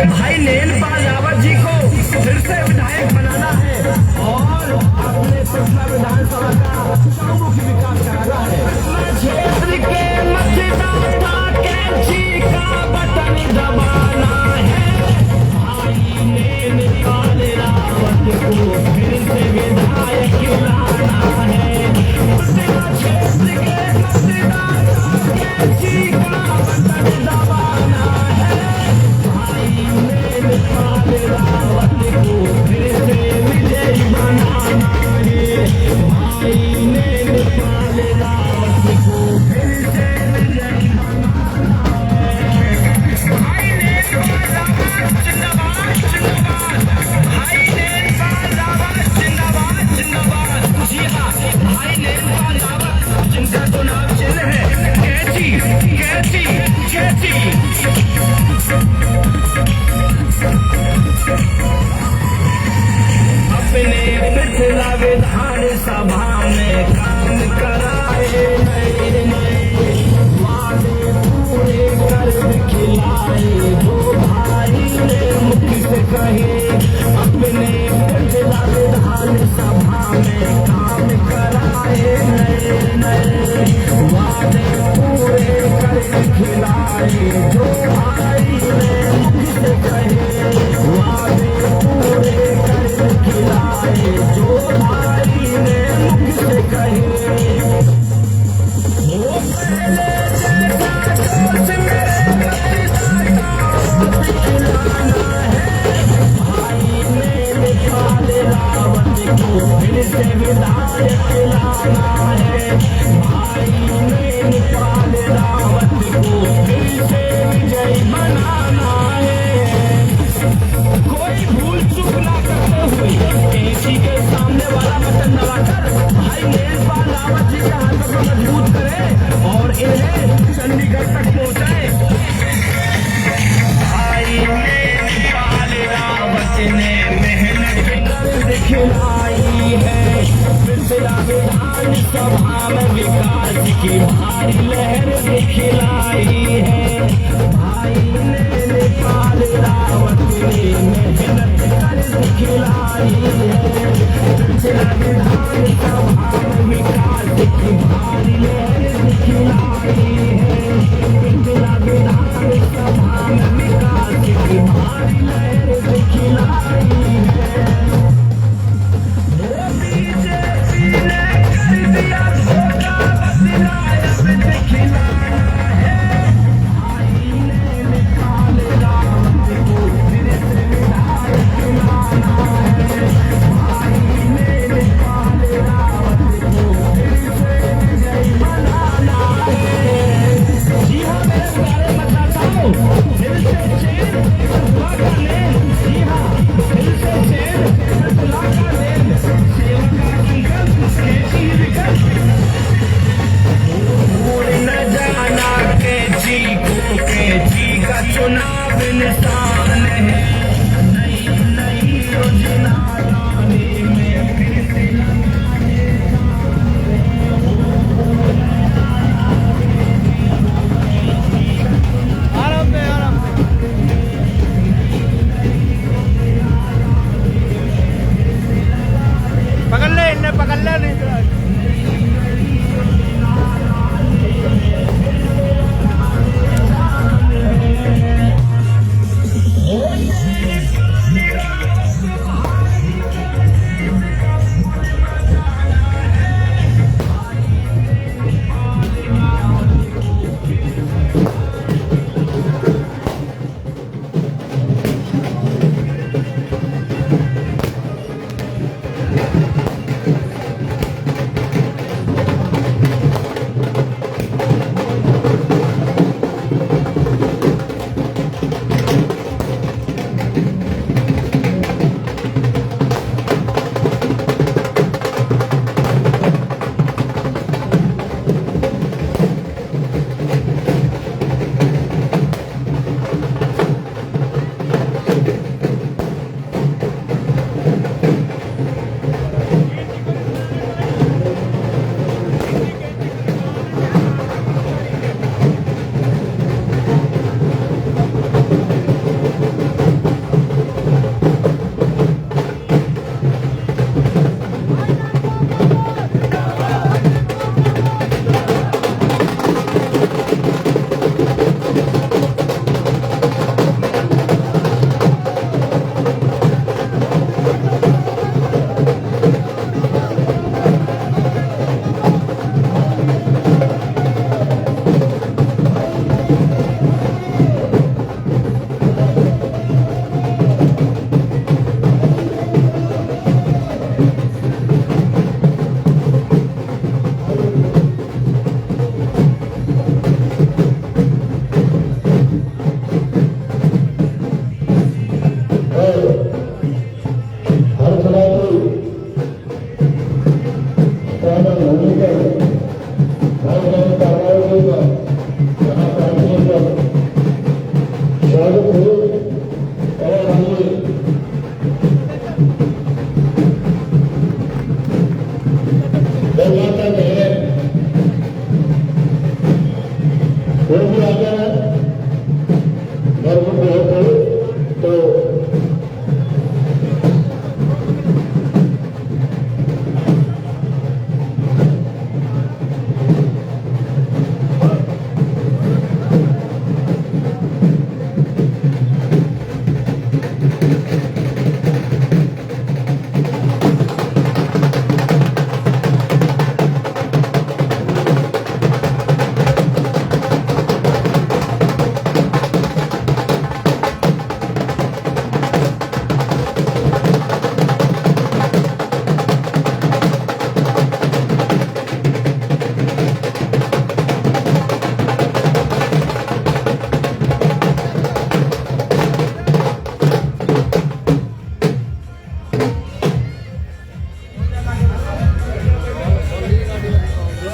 भाई लेनपाल रावत जी को फिर से विधायक बनाना है और अपने पटना विधानसभा का चौमुखी विकास कराना है। क्षेत्र के मतदाता कैंची का बटन दबाना है। भाई लेनपाल रावत को फिर से विधायक लाना है। क्षेत्र के मतदाता कैंची का बटन दबाना है। रावत को फिर से विजयी बनाना है। भाई लेनपाल रावत को फिर से विजयी बनाना है। भाई लेनपाल रावत जिंदाबाद जिंदाबाद। भाई लेनपाल रावत जिंदाबाद जिंदाबाद। जी हाँ, भाई लेनपाल रावत जिनका चुनाव चिन्ह है कैंची कैंची कैंची। अपने पिछला विधानसभा में काम कराए नए नए वादे पूरे कर खिलाए। जो भाई ने मुख से कहे अपने पिछला विधानसभा में काम कराए नए नए वादे पूरे कर खिलाए। जो भाई ने मुख से कहे वादे पूरे कर खिलाए। जो भाई ने मुख से कहे वो पहले जैसा दोस्त मेरे मतदाता खिलाना है। भाई लेनपाल रावत को फिर से विधायक लाना है। भाई लेनपाल रावत को फिर से विजयी बनाना है। कोई भूल चूक ना करते हुए कैंची के सामने वाला बटन दबाकर भाई लेनपाल रावत जी के हाथों को मजबूत करें और इन्हें चंडीगढ़ तक पहुंचाए। भाई लेनपाल रावत ने मेहनत कर खिलाई है। पिछला विधानसभा में विकास की भारी लहर खिलाई है। भाई लेनपाल रावत ने मेहनत कर खिलाई है। पिछला विधानसभा में विकास की भारी लहर खिलाई है। पिछला विधानसभा में विकास की भारी लहर खिलाई है। बीजेपी ने कर दिया धोखा, बदलाया खिलाना है। भाई लेनपाल रावत को फिर से विधायक लाना है। भाई लेनपाल रावत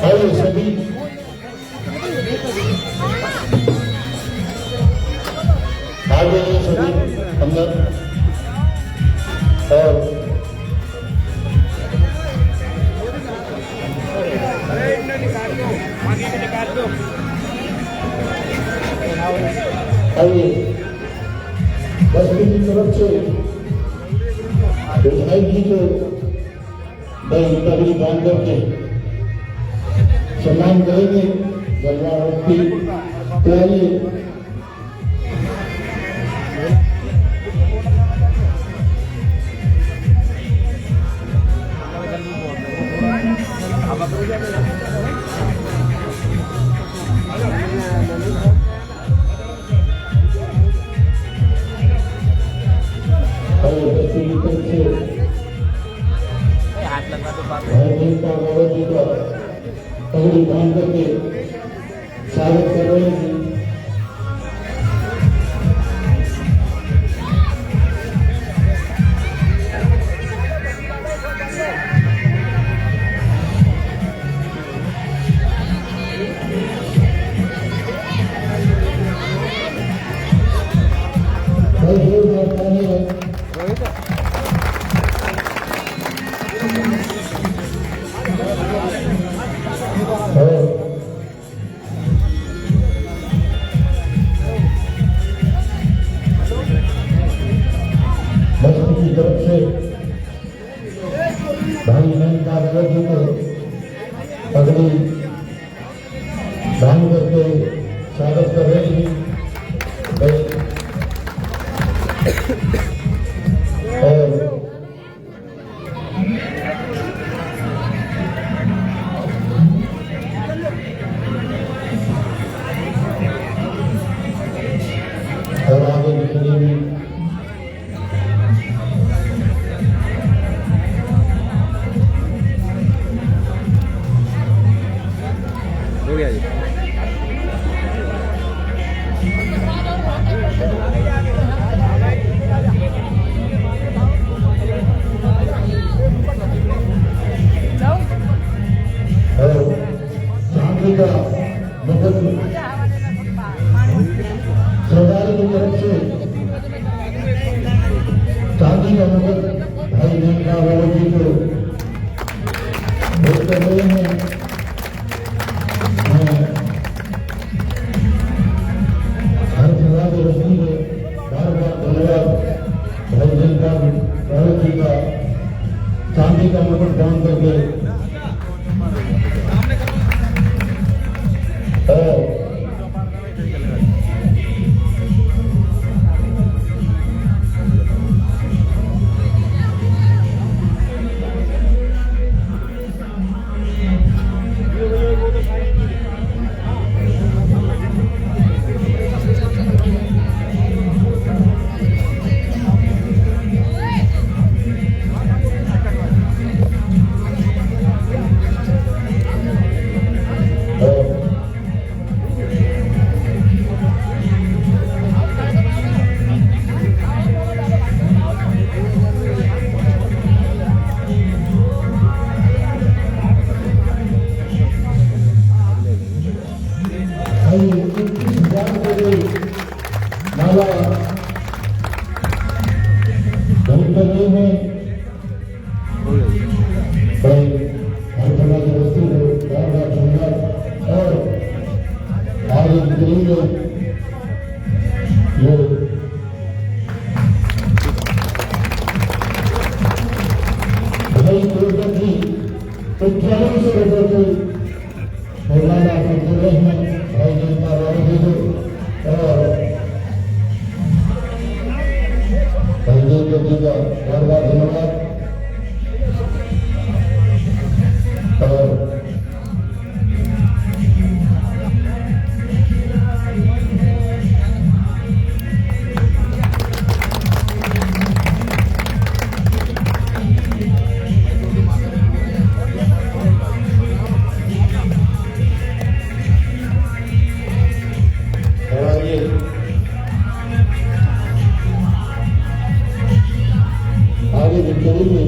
आइए सभी आगे सभी अंदर और आइए बस्ती की तरफ से विधायक जी को पगड़ी बांध करके सम्मान करेंगे धन्यवाद की तो आइए पगड़ी बांध करके स्वागत कर रहे हैं। बस्ती की तरफ से भाई मेनका जी को पगड़ी बांध करके स्वागत कर रहे हैं और आगे निकली हुई हो गया जी। चांदी का मदद सरदारी की तरफ से चांदी का मदद भाई मेनका जी को भेज कर रहे हैं। हर सभा के रश्मि को बार बार धन्यवाद भाई मेनका जी का चांदी का मदद बांध करके माला बहुत करने में भाई हर तरह की वस्तु को बार सुंदर और आगे निकलेंगे जो भाई गुरुदेव जी उज्जैन से होकर के मौलाना कर रहे हैं भाई मेनका जी को और भाई देव जी का बार बार धन्यवाद और आगे बढ़ते हुए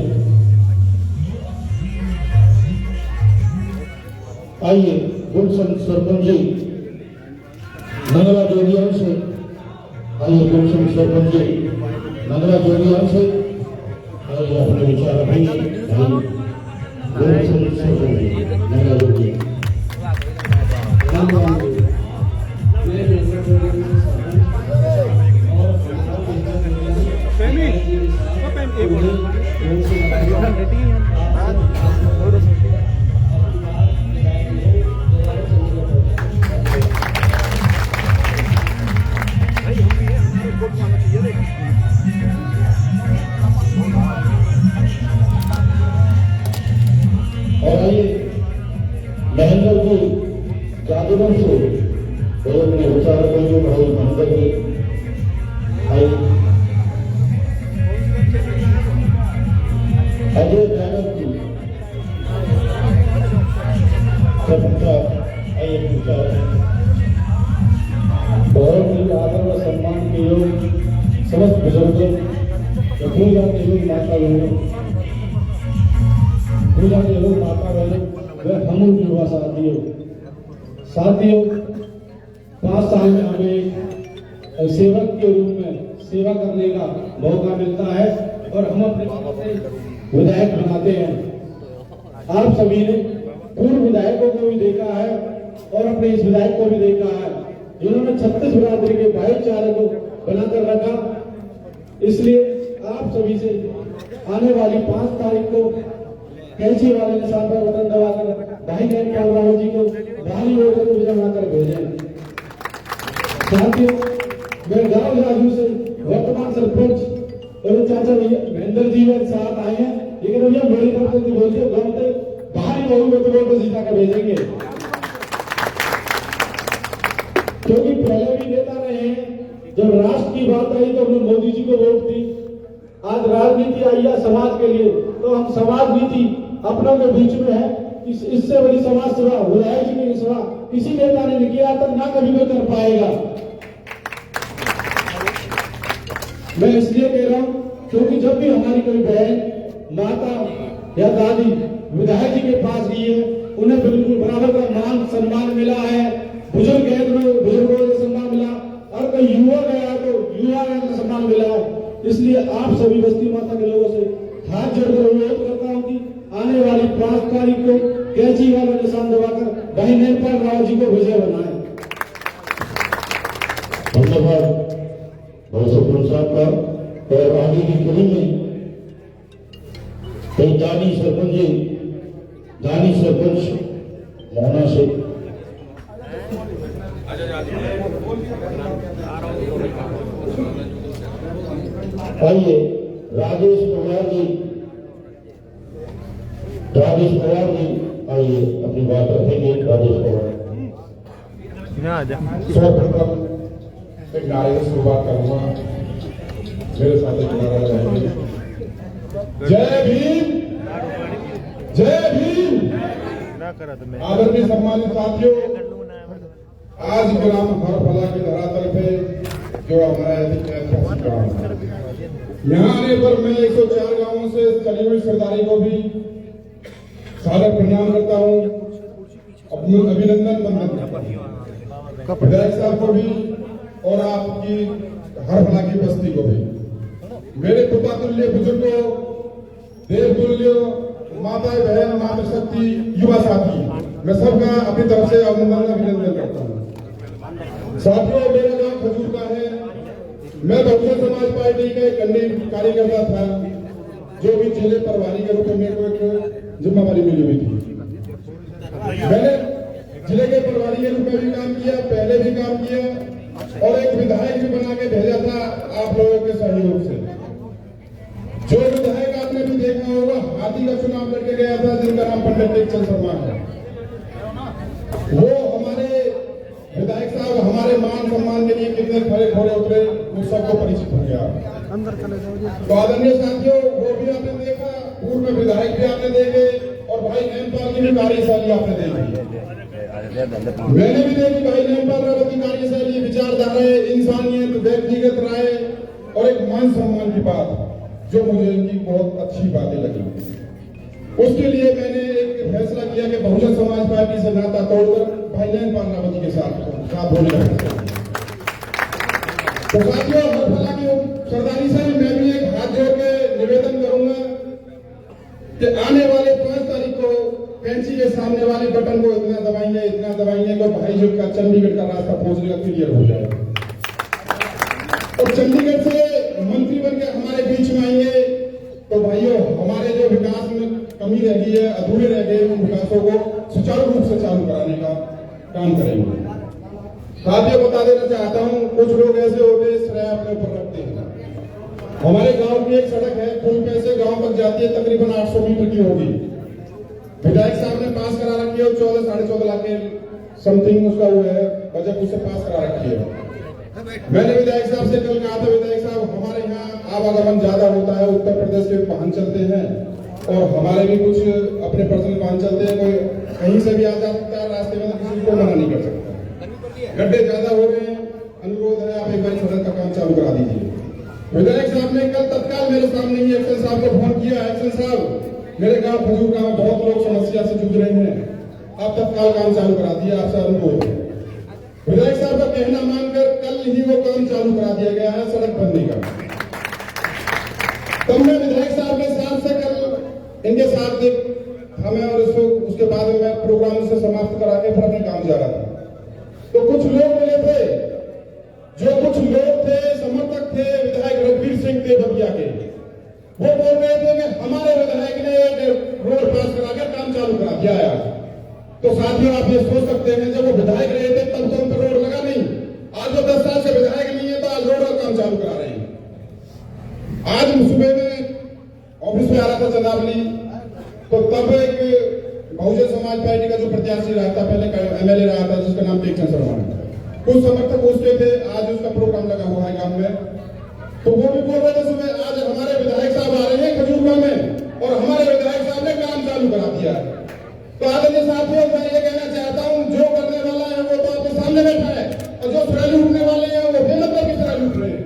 आइए गुलशन सरपंच जी नगरा जोड़िया से, आइए गुलशन सरपंच जी नगरा जोड़िया से आइए अपने विचार रखेंगे। गुलशन सरपंच जी नगरा जोड़िया। और आइए महेंद्र जी जादूगर से अपने विचार रखेंगे। भाई महेंद्र जी आइए। अजय ड्राइवर जी आइए विचार। बहुत ही आदर व सम्मान के योग समस्त बुजुर्गों, पूजा के योग माता बहनों, पूजा के योग माता बहनों व हम युवा साथियों, 5 साल में हमें सेवक के रूप में सेवा करने का मौका मिलता है और हम अपने विधायक बनाते हैं। आप सभी ने पूर्व विधायकों को भी देखा है और अपने इस विधायक को भी देखा है, जिन्होंने 36 बिरादरी के भाईचारे को बनाकर रखा। इसलिए आप सभी से आने वाली 5 तारीख को कैंची वाले निशान पर बटन दबाकर भाई नैनपाल रावत जी को भारी वोट से विजय बनाकर भेजें। साथियों, मैं गांव राजू से वर्तमान सरपंच और चाचा भैया महेंद्र जी मेरे साथ आए हैं, लेकिन भैया मेरी तरफ से बोलते गांव से भारी बहुमत को जीता कर भेजेंगे, क्योंकि पहले भी नेता रहे हैं। जब राष्ट्र की बात आई तो हमने मोदी जी को वोट दी। आज राजनीति आई है समाज के लिए, तो हम समाज नीति अपनों के बीच में है। इससे बड़ी समाज सेवा विधायक जी की सेवा किसी नेता ने नहीं किया तक ना कभी कोई कर पाएगा। मैं इसलिए कह रहा हूं क्योंकि जब भी हमारी कोई बहन, माता या दादी विधायक जी के पास गई है, उन्हें बिल्कुल बराबर का मान सम्मान मिला है। बुजुर्ग है तो बुजुर्गों को सम्मान मिला, और कोई युवा गया तो युवा का सम्मान मिला। इसलिए आप सभी बस्ती माता के लोगों से हाथ जोड़कर अनुरोध करता हूं कि आने वाली 5 तारीख को कैंची वाला निशान दबाकर भाई नैनपाल रावत जी को विजय बनाए। धन्यवाद भाई सरपंच साहब का। और आगे की कड़ी में कई दानी सरपंच मोहना से आइए राजेश पवार जी आइए अपनी बात रखेंगे। राजेश पवार सर्वप्रथम एक नारे से शुरुआत करूंगा, मेरे साथ एक नारा लगाएंगे। जय भीम, जय भीम। आदरणीय सम्मानित साथियों, आज ग्राम हरफला के धरातल पे जो हमारा ऐतिहासिक गांव है, यहाँ आने पर मैं 104 गांवों से चली हुई सरदारी को भी सादर प्रणाम करता हूँ, अभिनंदन विधायक साहब को भी और आपकी हरफला की बस्ती को भी। मेरे पिता तुल्य बुजुर्गों, देव तुल्य माता बहन, मातृशक्ति, युवा साथी, मैं सबका अपनी तरफ से अभिनंदन करता हूँ। साथियों, मेरा नाम खजूर का है। मैं बहुजन समाज पार्टी का एक अन्य कार्यकर्ता था, जो भी जिले प्रभारी के रूप में मेरे को एक जिम्मेवारी मिली हुई थी। मैंने जिले के प्रभारी के रूप में भी काम किया, पहले भी काम किया और एक विधायक भी बना के भेजा था आप लोगों के सहयोग से। जो विधायक आपने भी देखा होगा, हाथी का चुनाव लड़के गया था, जिनका नाम पंडित टेकचंद शर्मा है। वो हमारे विधायक साहब हमारे मान सम्मान के लिए कितने खड़े खोले उतरे, वो सबको परिचित हो गया। तो आदरणीय साथियों, वो भी आपने देखा, पूर्व विधायक भी आपने देखे और भाई नैनपाल की भी कार्यशैली आपने देखी। मैंने भी देखी भाई नैनपाल रावत की कार्यशैली, विचारधाराएं, इंसानियत, व्यक्तिगत राय और एक मान सम्मान की बात, जो मुझे इनकी बहुत अच्छी बातें लगी। उसके लिए मैंने एक फैसला किया कि बहुजन समाज पार्टी से नाता तोड़कर भाईजान पार्वती के साथ होने लगा। तो साथियों, हालांकि सरदारी से मैं भी एक हाथ जोड़ के निवेदन करूंगा कि आने वाले 5 तारीख को कैंची के सामने वाले बटन को इतना दबाएंगे कि भाई का चंडीगढ़ का रास्ता पहुंचने का क्लियर हो जाए और चंडीगढ़ से मंत्री बन के हमारे बीच में आएंगे। तो भाइयों, हमारे जो विकास में कमी रह गई है, अधूरे रह गए, उन विकासों को सुचारू रूप से चालू कराने का काम करेंगे। साथ ही बता देना चाहता हूं, कुछ लोग ऐसे होते हैं श्रेय अपने ऊपर रखते हैं। हमारे गांव की एक सड़क है, फूलपे से गांव तक जाती है, तकरीबन 800 मीटर की होगी। विधायक साहब ने पास करा रखी है, 14-14.5 लाख के समथिंग उसका वो है बजट, उससे पास करा रखी है। मैंने विधायक साहब से कल कहा था, विधायक साहब हमारे यहाँ आवागमन ज्यादा होता है, उत्तर प्रदेश के वाहन चलते हैं और हमारे भी कुछ अपने पर्सनल वाहन चलते हैं, कोई कहीं से भी आ सकता है रास्ते में, किसी को मना नहीं कर सकता। गड्ढे ज्यादा हो रहे हैं, अनुरोध है आप एक बार सड़क का काम चालू करा दीजिए। विधायक साहब ने कल तत्काल मेरे सामने ही एक्शन साहब को फोन किया, एक्शन साहब मेरे गांव खजूर गांव में बहुत लोग समस्या से जूझ रहे हैं, आप तत्काल काम चालू करा दिए, आपसे अनुरोध है। विधायक साहब का कहना मानकर कल ही वो काम चालू करा दिया गया है, सड़क बनने का। तब मैं विधायक साहब के साथ से कल इनके साथ हमें और उसके बाद में मैं प्रोग्राम से समाप्त करा के फिर अपने काम जा रहा था। तो कुछ लोग मिले थे, जो कुछ लोग थे समर्थक थे विधायक रघुवीर सिंह देवबगिया के, वो बोल रहे थे कि हमारे विधायक ने रोड पास कराकर काम चालू करा दिया है। तो साथियों, आप ये सोच सकते हैं, जब वो विधायक रहे थे तब तो उन पर रोड लगा नहीं, आज वो 10 साल से विधायक नहीं है तो आज रोड का काम चालू करा रहे हैं। आज सुबह में ऑफिस में आ रहा था चंदावली, तो तब एक बहुजन समाज पार्टी का जो प्रत्याशी रहा था, पहले एमएलए रहा था, जिसका नाम टेकचंद शर्मा है, कुछ समर्थक उसके थे, आज उसका प्रोग्राम लगा हुआ है गांव में। तो वो भी बोल रहे थे सुबह, आज हमारे विधायक साहब आ रहे हैं खजूर गांव में और हमारे विधायक साहब ने काम चालू करा दिया है। तो आदरणीय साथियों, मैं ये कहना चाहता हूं, जो करने वाला है वो तो आपके सामने बैठा है और जो सुराली लूटने वाले हैं वो बेमतलब की तरह लूट रहे हैं।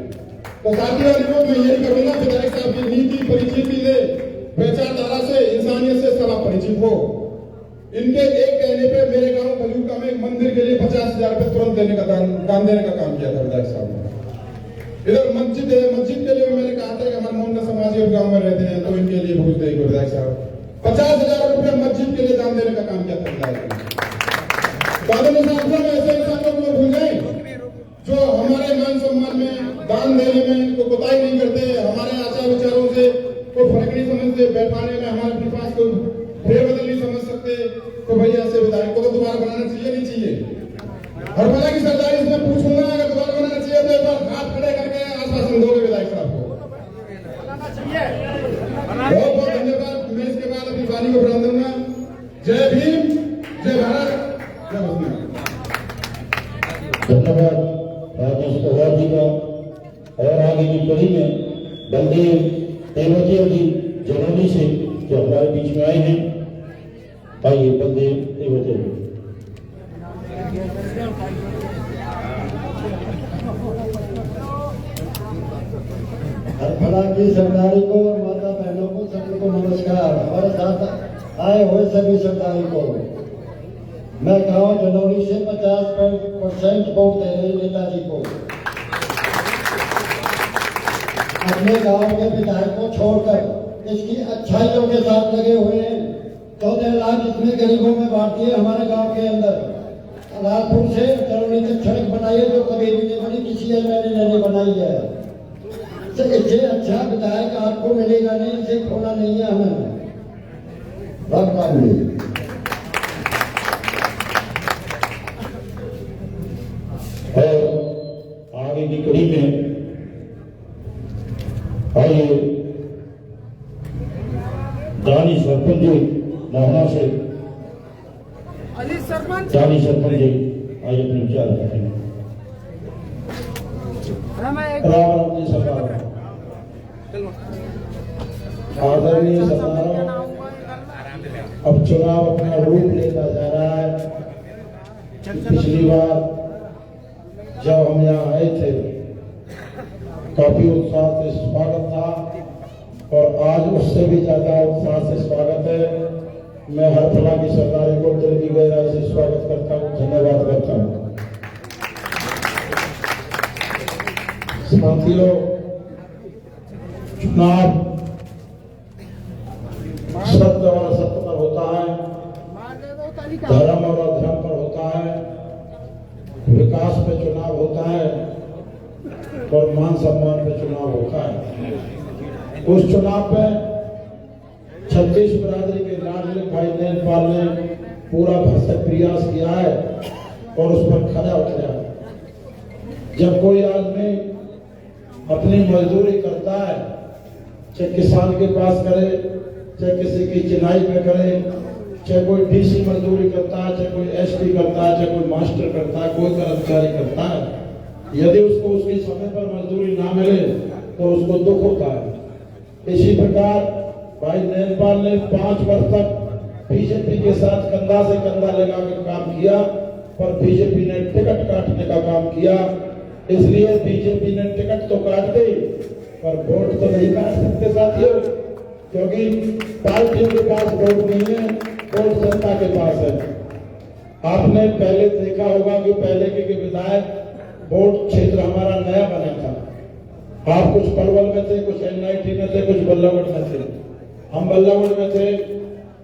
तो साथियों, अनुरोध मैं यही करूंगा, विधायक साहब की नीति परिचिति से, विचारधारा से, इंसानियत से सब परिचित हो। इनके एक कहने पे मेरे गांव खजूर में एक मंदिर के लिए 50,000 रुपए तुरंत देने का दान देने का काम किया था विधायक साहब ने। इधर मस्जिद है, मस्जिद के लिए मैंने कहा था कि हमारे मोहन समाजी और गांव में रहते हैं तो इनके लिए भेज देंगे विधायक साहब। 50,000 रुपए मस्जिद के लिए दान देने का काम किया था विधायक ने। ऐसे इंसानों को भूल जाए जो हमारे मान सम्मान में, दान देने में कोई कोताही नहीं करते, हमारे आचार विचारों से कोई फर्क नहीं समझते, बैठाने में हमारे अपने पास कोई फेरबदल नहीं समझ सकते। तो भैया ऐसे विधायक को तो दोबारा बनाना चाहिए नहीं चाहिए। हर भला की सरदारी से मैं पूछूंगा, अगर दोबारा बनाना चाहिए तो एक बार हाथ खड़े करके आश्वासन दोगे विधायक साहब को? बहुत बहुत धन्यवाद। मैं इसके बाद अपनी वाणी को बढ़ा दूंगा। जय भीम, जय भारत, जय बंदे। धन्यवाद राजेश पवार जी का। और आगे की कड़ी में बलदेव देवबगिया जी जनौली से जो हमारे बीच में आए हैं, आइए बलदेव देवबगिया जी। हरफला की सरदारी को और माता बहनों को सभी को नमस्कार। हमारे साथ आए हुए सभी सरदारी को मैं गांव जनौली से 50% वोट दे रहे नेताजी को। अपने गांव के विधायक को छोड़कर इसकी अच्छाइयों के साथ लगे हुए हैं। 14 लाख इतने गरीबों में बांट दिए हमारे गांव के अंदर। लालपुर से जनौली तक सड़क बनाई है जो कभी भी नहीं बनी, किसी एमएलए ने नहीं बनाई है। इससे अच्छा विधायक आपको मिलेगा नहीं, इसे खोना नहीं है हमें। और आगे की कड़ी में आइए दानी सरपंच जी मोहना से, दानी सरपंच जी आइए अपने विचार रखें। राम जी सरकार, आदरणीय सरकार, अब चुनाव अपना रूप लेता जा रहा है। पिछली बार जब हम यहाँ आए थे काफी उत्साह से स्वागत था और आज उससे भी ज्यादा उत्साह से स्वागत है। की सरकारों को दिल की गहराई से स्वागत करता हूँ, धन्यवाद करता हूँ। साथियों, चुनाव सत्य और असत्य पर होता है, धर्म और अधर्म पर होता है, विकास पे चुनाव होता है और मान सम्मान पे चुनाव होता है। उस चुनाव पे छत्तीस बिरादरी के लाडले भाई नैनपाल ने पूरा भरसक प्रयास किया है और उस पर खरा उतरा। जब कोई आदमी अपनी मजदूरी करता है, चाहे किसान के पास करे, चाहे किसी की चिनाई पे करे, चाहे कोई डीसी मजदूरी करता है, चाहे कोई एसपी करता है, चाहे कोई मास्टर करता है, कोई कर्मचारी करता है, यदि उसको उसके समय पर मजदूरी ना मिले तो उसको दुख होता है। इसी प्रकार भाई नैनपाल ने 5 वर्ष तक बीजेपी के साथ कंधा से कंधा लगाकर काम किया, पर बीजेपी ने टिकट काटने का काम किया। इसलिए बीजेपी ने टिकट तो काट दी, पर वोट तो नहीं काट सकते साथियों, क्योंकि पार्टियों के पास वोट नहीं है, वोट जनता के पास है। आपने पहले देखा होगा कि पहले के विधायक वोट क्षेत्र हमारा नया बना था। आप कुछ पलवल में थे, कुछ NIT में थे, कुछ बल्लभगढ़ में थे। हम बल्लभगढ़ में थे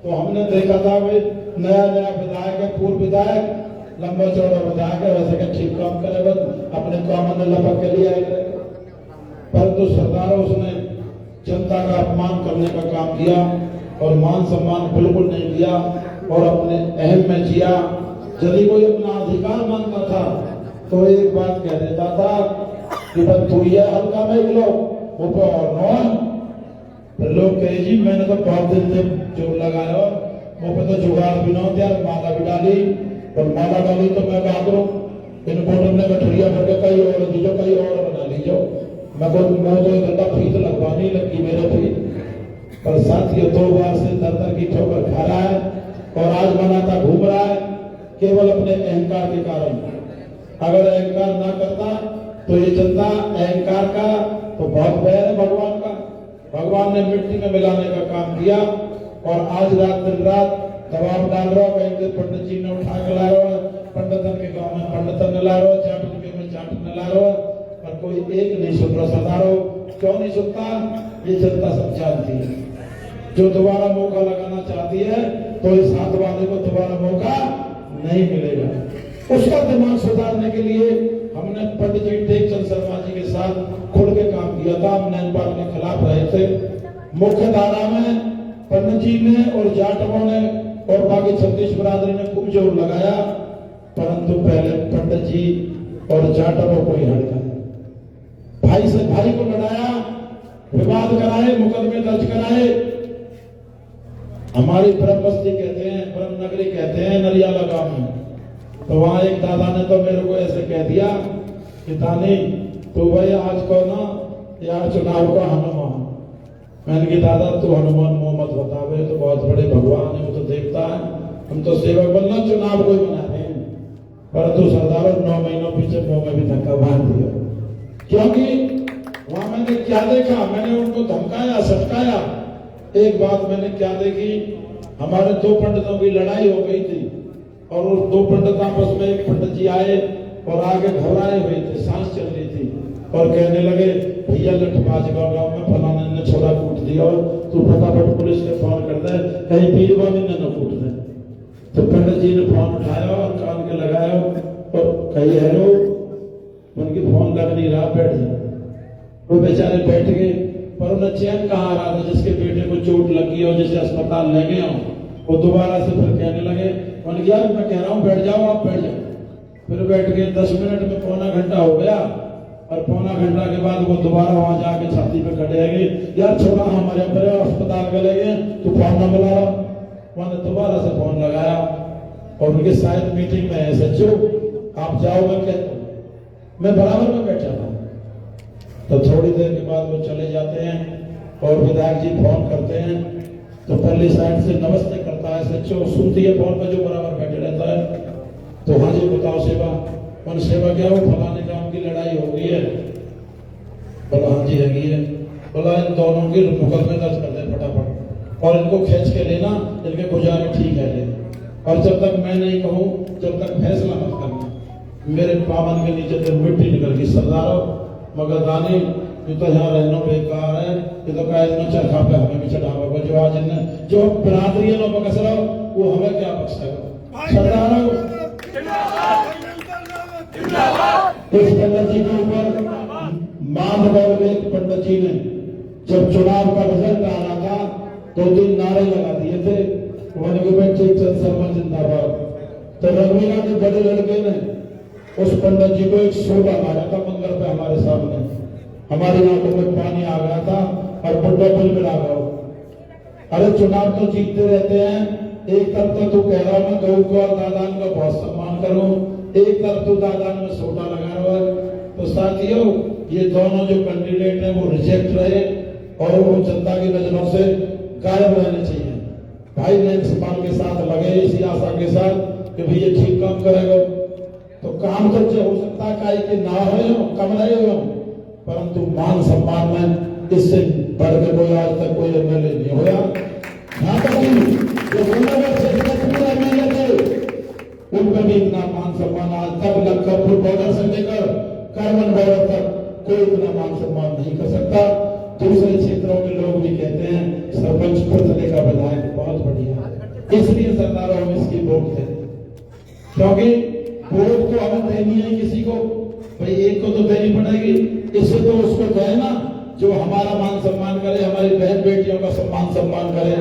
तो हमने देखा था भाई नया नया विधायक है, पूर्व विधायक लंबा चौड़ा विधायक है, वैसे का ठीक काम करे, बस अपने काम में लपक के लिए आए थे। परंतु सरदारों उसने जनता का अपमान करने का काम किया और मान सम्मान बिल्कुल नहीं किया और अपने अहम में जिया। यदि कोई अपना अधिकार मानता था तो एक बात कह देता था कि बस तू ये हल्का में लो ऊपर और नॉन। लोग कहे जी मैंने तो बहुत दिन से जोर लगाया, वो पे तो जुगाड़ भी ना दिया, माला भी डाली, और माला डाली तो मैं क्या करूं, इनको तुमने गठरिया करके कहीं और दीजो, कहीं और बना लीजो। मैं तो एक घंटा फीस लगवानी लगी मेरे फीस। पर साथियों 2 बार से दर की ठोकर खा रहा है और आज बनाता घूम रहा है केवल अपने अहंकार के कारण। अगर अहंकार ना करता तो ये जनता अहंकार का तो बहुत बैर है भगवान का। भगवान ने मिट्टी में मिलाने का काम किया और आज रात दिन रात दबाव डाल रहा हो। कहीं पंडित जी ने उठा के ला रहा हो, पंडितन के गांव में पंडितन ला रहा हो, चाटन के में चाटन ला रहा हो, पर कोई एक नहीं सुन रहा। सरदारों क्यों नहीं सुनता, ये जनता सब जानती है। जो दोबारा मौका लगाना चाहती है तो इस हाथ वाले को दोबारा मौका नहीं मिलेगा। उसका दिमाग सुधारने के लिए हमने पंडित जी टेकचंद शर्मा जी के साथ खुल के काम किया था। हम नैनपाल के खिलाफ रहे थे। मुख्य धारा में पंडित जी ने और जाटवों ने और बाकी छत्तीस बिरादरी ने खूब जोर लगाया, परंतु पहले पंडित जी और जाटवों को ही हड़का, भाई से भाई को लड़ाया, विवाद कराए, मुकदमे दर्ज कराए। हमारी ब्रह्म बस्ती कहते हैं, ब्रह्म नगरी कहते हैं नरियाला गांव में। तो वहां एक दादा ने तो मेरे को ऐसे कह दिया कि तानी तो भाई आज को ना यार चुनाव का हनुमान। मैंने कहा दादा तू हनुमान मोहम्मद बतावे तो बहुत बड़े भगवान है, वो तो देखता है, हम तो सेवक बनना चुनाव कोई बना रहे हैं। परंतु सरदारों 9 महीनों पीछे मुंह में भी धक्का बांध दिया, क्योंकि वहां मैंने क्या देखा, मैंने उनको धमकाया, सटकाया। एक बात मैंने क्या देखी, हमारे 2 पंडितों की लड़ाई हो गई थी और उस 2 पंडित आपस में, एक पंडित जी आए और आगे घबराए हुए थे, सांस चल रही थी और कहने लगे भैया लठबाज गांव में फलाने ने छोरा कूट दिया, तू फटाफट पुलिस के फोन कर दे, कहीं पीरवा में न कूट दे। तो पंडित जी ने फोन उठाया और कान के लगाया और कही हेलो, उनकी फोन लग नहीं रहा, बैठ जाए। वो बेचारे बैठ गए, पर उन्हें चैन कहाँ आ रहा था। जिसके बेटे को चोट लगी हो, जिसे अस्पताल ले गया हो, वो दोबारा से फिर कहने लगे, मैंने कहा मैं कह रहा हूँ बैठ जाओ, आप बैठ जाओ। फिर बैठ गए। 10 मिनट में पौना घंटा हो गया और पौना घंटा के बाद वो दोबारा वहां जाके छाती पे खड़े हैं, यार छोड़ा हमारे अस्पताल के लगे, तू फोन न मिला रहा। मैंने दोबारा से फोन लगाया और उनके शायद मीटिंग में है, सच्चो आप जाओ, मैं कहता हूँ, मैं बराबर में बैठा था। तो थोड़ी देर के बाद वो चले जाते हैं और विधायक जी फोन करते हैं तो पहली साइड से नमस्ते करता है, सच्चो सुनती है फोन पे जो बराबर बैठे रहता है। तो हाँ जी बताओ सेवा, कौन सेवा क्या हो, फलाने काम की लड़ाई हो गई है। बोला हाँ जी है, बोला इन दोनों की मुकदमे दर्ज कर दे फटाफट। और इनको खींच के लेना, इनके गुजारे ठीक है ले। और जब तक मैं नहीं कहूं, जब तक फैसला मत करना। मेरे पावन के नीचे तो मिट्टी निकल गई सरदारों, मगर दानी ये तो यहाँ रहना बेकार है। ये तो कहे न चरखा पे हमें भी चढ़ावा को, जो आज इन्हें जो बिरादरी लोग बकस रहा वो हमें क्या बख्शेगा। सरदारों इस पंडित जी के ऊपर मानगढ़ में एक पंडित जी ने जब चुनाव का रिजल्ट आ रहा था 2-3 नारे लगा दिए थे, वन चंद शर्मा जिंदाबाद। तो रघुवीरा के बड़े लड़के ने उस पंडित जी को एक सोटा मारा था मंदिर पे हमारे सामने। हमारी आंखों में पानी आ गया था और बुड्ढा बिल मिला गया। अरे चुनाव तो जीतते रहते हैं, एक तरफ तो तू कह रहा मैं गऊ को और दादान का बहुत सम्मान करूं, एक तरफ तू दादान में सोटा लगा रहा है। तो साथियों ये दोनों जो कैंडिडेट हैं वो रिजेक्ट रहे और वो जनता की नजरों से गायब रहने चाहिए। भाई नैन्सी पाल के साथ लगे इसी आशा के साथ कि भाई ये ठीक काम करेगा। तो काम तो हो सकता है कि ना हो कम रहे हो, परंतु मान सम्मान में इससे बढ़ के कोई आज तक कोई एमएलए नहीं होया। यहाँ तक उनका भी इतना मान सम्मान आज तक लखनपुर बॉर्डर से लेकर करमन बॉर्डर तक कोई इतना मान सम्मान नहीं कर सकता। दूसरे क्षेत्रों में लोग भी कहते हैं सरपंच पुतले का विधायक बहुत बढ़िया, इसलिए सरदारों हम इसकी वोट देते, क्योंकि वोट तो हमें देनी है किसी को, भाई एक को तो देनी पड़ेगी। इससे तो उसको कहे ना जो हमारा मान सम्मान करे, हमारी बहन बेटियों का सम्मान करे।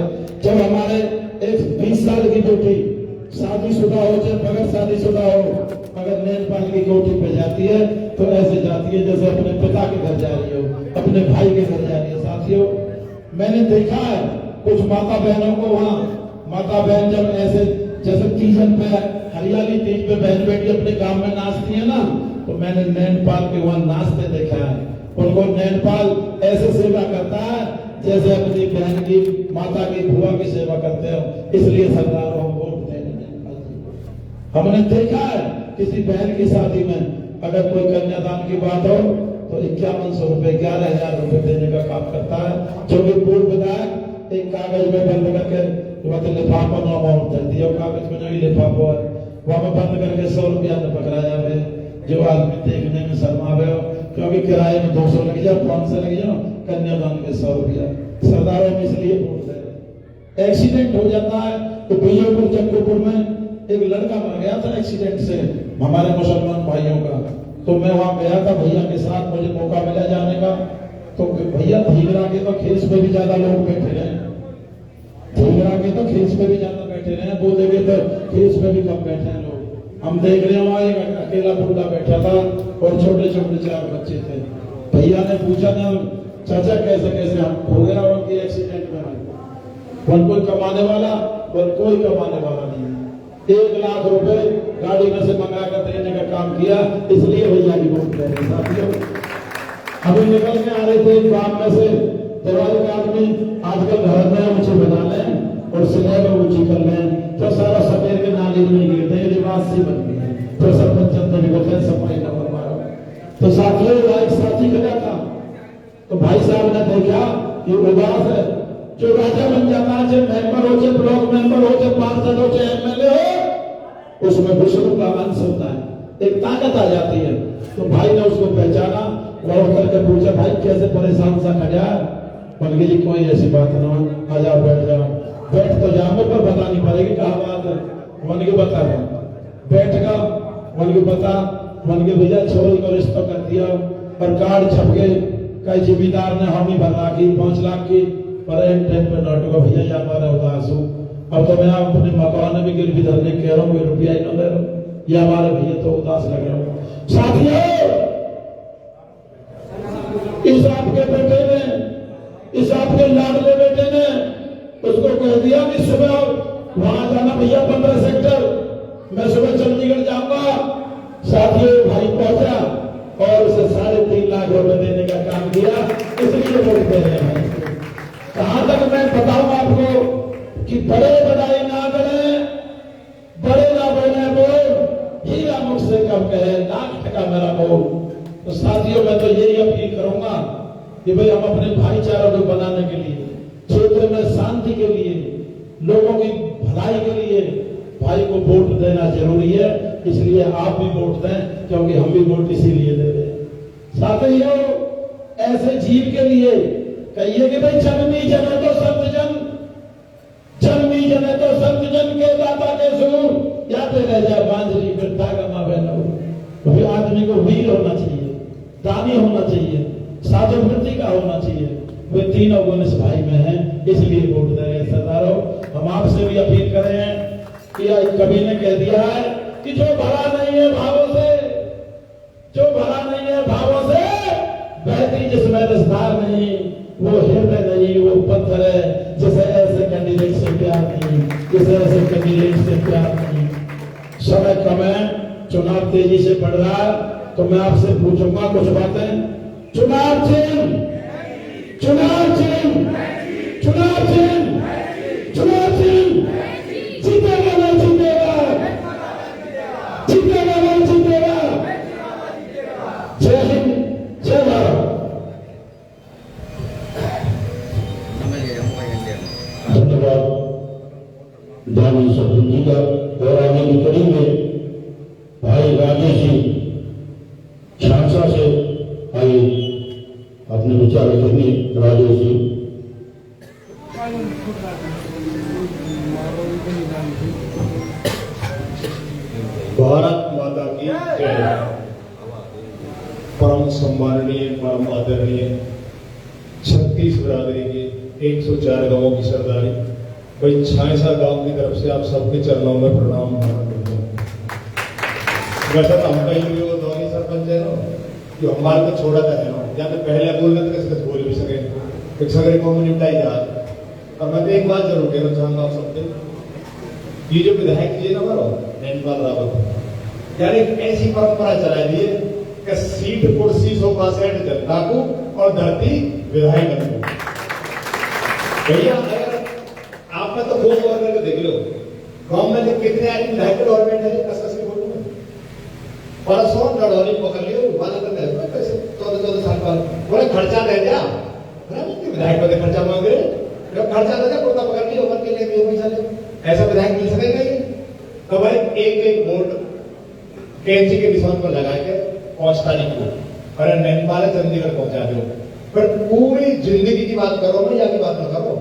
जब हमारे एक 20 साल की बेटी शादीशुदा हो, चाहे बगैर शादीशुदा हो, अगर नैनपाल की कोठी पे जाती है तो ऐसे जाती है जैसे अपने पिता के घर जा रही हो, अपने भाई के घर जा रही है। साथियों मैंने देखा है कुछ माता बहनों को, वहाँ माता बहन जब ऐसे जैसे तीजन पे हरियाली तीज पे बहन बेटी अपने गांव में नाचती है ना, तो मैंने नैनपाल के वहां नाचते देखा है। उनको नैनपाल ऐसे सेवा करता है जैसे अपनी बहन की माता की बुआ की सेवा करते हो। इसलिए सरदार हम वोट देने हमने देखा है किसी बहन की शादी में अगर कोई कन्यादान की बात हो तो 5100 रुपए 11,000 रुपए देने का काम करता है। जो कि पूर्व विधायक एक कागज में बंद करके लिफाफा अमाउंट कर दिया, कागज में जो लिफाफा है वहां बंद करके 100 रुपया ने पकड़ाया है। जो आदमी देखने में शर्मावे हो, क्योंकि किराए में 200 लग जाओ, 500 लग जाओ, कन्यादान में 100 रुपया। सरदारों में इसलिए वोट दे। एक्सीडेंट हो जाता है तो बीजोपुर चक्कूपुर में एक लड़का मर गया था एक्सीडेंट से, हमारे मुसलमान भाइयों का। तो मैं वहां गया था भैया के साथ, मुझे मौका मिला जाने का। तो भैया धीगरा के तो खेस पे भी ज्यादा लोग बैठे रहे, धीगरा के तो खेस पे भी ज्यादा बैठे रहे, वो देखे तो खेस पे भी कम बैठे हैं लोग। हम देख रहे हैं वहां एक अकेला बुढ़ा बैठा था और छोटे छोटे 4 बच्चे थे। भैया ने पूछा ना चाचा कैसे कैसे हम हो गया उनके एक्सीडेंट में, वन कोई कमाने वाला वन कोई कमाने वाला नहीं। 1 लाख रुपए गाड़ी में से मंगा कर देने का काम किया, इसलिए भैया की वोट दे रहे। साथियों अभी निकल के आ रहे थे गांव में से, दिवाली का आदमी आजकल घर में ऊंचे बना लें और सिलाई में ऊंची कर लें तो सारा सफेद के नाली में गिरते हैं, रिवाज से बन गई है। तो सरपंच चंद भी बोलते हैं सफाई न करवाओ। तो साथियों एक साथी गया था तो भाई साहब ने देखा कि उदास है, जो राजा बन जाता है, चाहे मेंबर हो, चाहे ब्लॉक मेंबर हो, चाहे पार्षद हो, चाहे एमएलए हो, उसमें विष्णु का अंश होता है, एक ताकत आ जाती है। तो भाई ने उसको पहचाना, लौट करके पूछा भाई कैसे परेशान सा खड़ा है? बोल गई कोई ऐसी बात ना, आ जाओ बैठ जाओ। बैठ तो जाओ पर बतानी पड़ेगी कहा बात है। मन के बता रहा बैठ का मन के बता मन के भैया छोरी को रिश्ता कर दिया और कार्ड छप गए, कई जिम्मेदार ने हामी भरा की 5 लाख की, पर एंड टाइम पे नोट को भैया जा पा रहे उदास हूँ। अब तो मैं अपने मकान में गिरवी धरने कह रहा हूँ, रुपया ही न दे रहा, ये हमारे भैया तो उदास लग रहा हूँ। साथियों इस आपके बेटे ने, इस आपके लाडले बेटे ने उसको कह दिया कि सुबह वहां जाना भैया 15 सेक्टर, मैं सुबह चंडीगढ़ जाऊंगा। साथियों भाई पहुंचा और उसे 3.5 लाख रुपए देने का काम किया, इसलिए वोट दे रहे हैं। कहां तक मैं बताऊं आपको कि बड़े बड़ाई ना करें, बड़े ना बोले बोल, हीरा मुख से कम कहे, लाख टका मेरा बोल। तो साथियों मैं तो यही अपील करूंगा कि भाई हम अपने भाईचारों को बनाने के लिए क्षेत्र में शांति शांति के लिए, लोगों की भलाई के लिए भाई को वोट देना जरूरी है। इसलिए आप भी वोट दें, क्योंकि हम भी वोट इसीलिए दे रहे हैं। साथियों, ऐसे जीव के लिए कहिए कि भाई जन्मी जने तो संत जन, जन्मी जने तो संत जन के दाता के सूर याते रह जा बांझरी वृद्धा का माँ बहन। भी आदमी को वीर होना चाहिए, दानी होना चाहिए, साधु वृत्ति का होना चाहिए। वे तीनों गुण इस भाई में हैं, इसलिए वोट दे रहे हैं। सरदारों, हम आपसे भी अपील कर रहे हैं कि कवि ने कह दिया है कि जो भरा नहीं है भावों से, जो भरा नहीं है भावों से, बहती जिसमें रसधार नहीं, वो हृदय नहीं, वो पत्थर है जिसे ऐसे कैंडिडेट से प्यार नहीं, जिसे ऐसे कैंडिडेट से प्यार नहीं। समय कम है, चुनाव तेजी से बढ़ रहा है, तो मैं आपसे पूछूंगा कुछ बातें। चुनाव चिन्ह, चुनाव चिन्ह, चुनाव चिन्ह, चुनाव चिन्ह, जीतेगा ना जीतेगा, जीतेगा ना जीतेगा। जय हिंद, जय भारत। धन्यवाद दानी सदन जी का। और आगे की कड़ी में भाई राजेश जी शांसा से आइए अपने विचार रखेंगे। राजेश जी। भारत माता की जय। परम सम्माननीय, परम आदरणीय 36 बिरादरी के 104 गांवों की सरदारी भाई छायसा गांव की तरफ से आप सबके चरणों में प्रणाम करते हैं। वैसे तो हम कहीं भी वो धोनी सरपंच है ना, जो हमारे को छोड़ा था है ना, या तो पहले बोल रहे थे किस बोल भी सके, एक सगरे को निपटाई जा। और मैं तो एक बात जरूर कहना चाहूंगा आप सबसे, ये जो विधायक जी ना हमारा नैनपाल रावत, यानी ऐसी परंपरा चला दी है कि सीट कुर्सी सोफा सेट जनता को और धरती विधायक को। भैया अगर आपने तो फोन और करके देख लो, गांव में कितने आदमी विधायक गवर्नमेंट है, कस के बोलूं मैं। परसों लड़ौनी पकड़ लियो, वाला करते हैं कैसे 14 साल बाद बोले खर्चा दे दिया, विधायक को खर्चा मांग रहे, जब खर्चा दे दिया कुर्ता पकड़ लियो, ऊपर के लिए दिए पैसा ले, ऐसा विधायक मिल सकेगा? तो भाई एक वोट कैंची के निशान पर लगा के 5 तारीख को अरे नैनपाल चंडीगढ़ पहुंचा दो। पर पूरी जिंदगी की बात करो ना, या की बात ना करो,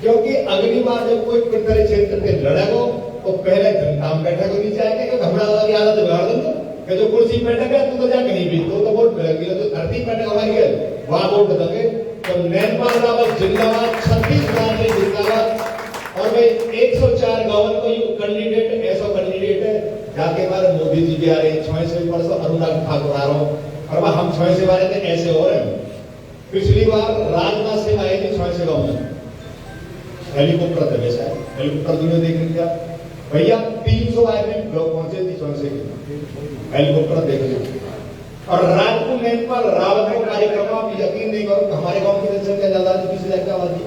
क्योंकि अगली बार जब कोई पितरे क्षेत्र पे लड़ेगा तो पहले जनता में बैठा को नीचे आएगा, क्योंकि घबरा वाली आदत बिगाड़ देंगे कि जो कुर्सी बैठेगा तू तो जाके नहीं भी तो वोट मिलेगी, जो धरती बैठेगा हमारी है वहां वोट देंगे। तो नैनपाल रावत जिंदाबाद, 36 बिरादरी जिंदाबाद। और भाई 104 गांव को ये कैंडिडेट ऐसा कैंडिडेट है जाके हमारे मोदी जी भी आ रहे हैं, 6 परसों अनुराग ठाकुर आ रहा हूं, और हम 6 वाले थे ऐसे हो रहे हैं। पिछली बार राजनाथ सिंह आए थे 6 गांव में, हेलीकॉप्टर थे वैसा हेलीकॉप्टर दुनिया देख लिया भैया, 300 आदमी लोग पहुंचे थे 6 के हेलीकॉप्टर देख लिया। और रात को नैनपाल रावत का कार्यक्रम आप यकीन नहीं करो, हमारे गांव की जनसंख्या ज्यादा 20 लाख की आबादी,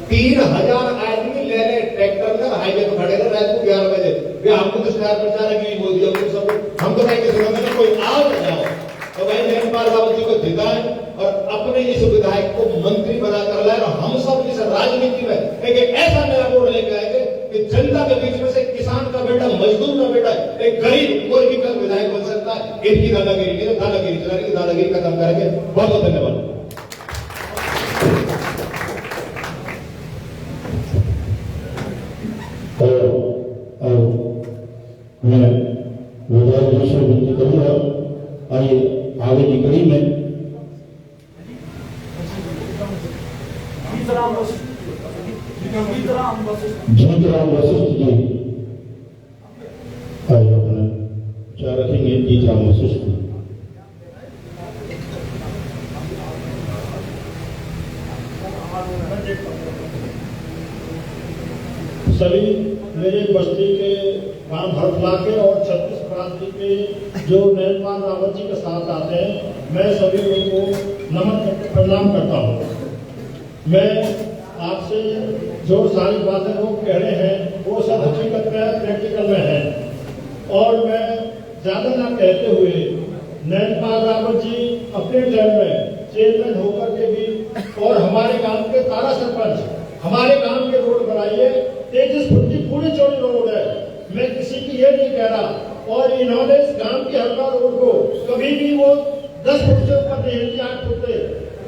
3000 आदमी ले ले ट्रैक्टर में हाईवे पर खड़े रहे रात को 11 बजे। वे हमको तो स्टार प्रचारक ही बोल दिया, हम तो कहीं सुना कोई आओ तो जाओ। तो भाई नैनपाल रावत जी को जिताए और अपने इस विधायक को मंत्री बनाकर लाए, और हम सब इस राजनीति में एक ऐसा नया बोर्ड लेकर आएंगे कि जनता के बीच में से किसान का बेटा, मजदूर का बेटा, एक गरीब कोई भी कल विधायक बन सकता है। इनकी दादागिरी चलाने की दादागिरी खत्म करेंगे। बहुत बहुत धन्यवाद। मैं विधायक जी से विनती करूंगा, आइए आगे की कड़ी में जीतराम वशिष्ठ जी आइए अपना विचार रखेंगे। जीतराम वशिष्ठ जी। सभी मेरे बस्ती के गांव हरफला के और 36 बिरादरी के जो नैनपाल रावत जी के साथ आते हैं, मैं सभी लोगों को नमन करके प्रणाम करता हूँ। मैं आपसे जो सारी बातें लोग कह रहे हैं वो सब हकीकत में प्रैक्टिकल में है। और मैं ज्यादा ना कहते हुए, नैनपाल रावत जी अपने टाइम में चेयरमैन होकर के भी और हमारे गांव के तारा सरपंच हमारे गांव के रोड बनाइए, 33 फुट की पूरी चौड़ी रोड है, मैं किसी की ये नहीं कह रहा। और इन्होंने इस गांव की हल्का रोड को कभी भी वो 10 फुट से ऊपर नहीं हिलती, 8 फुट से।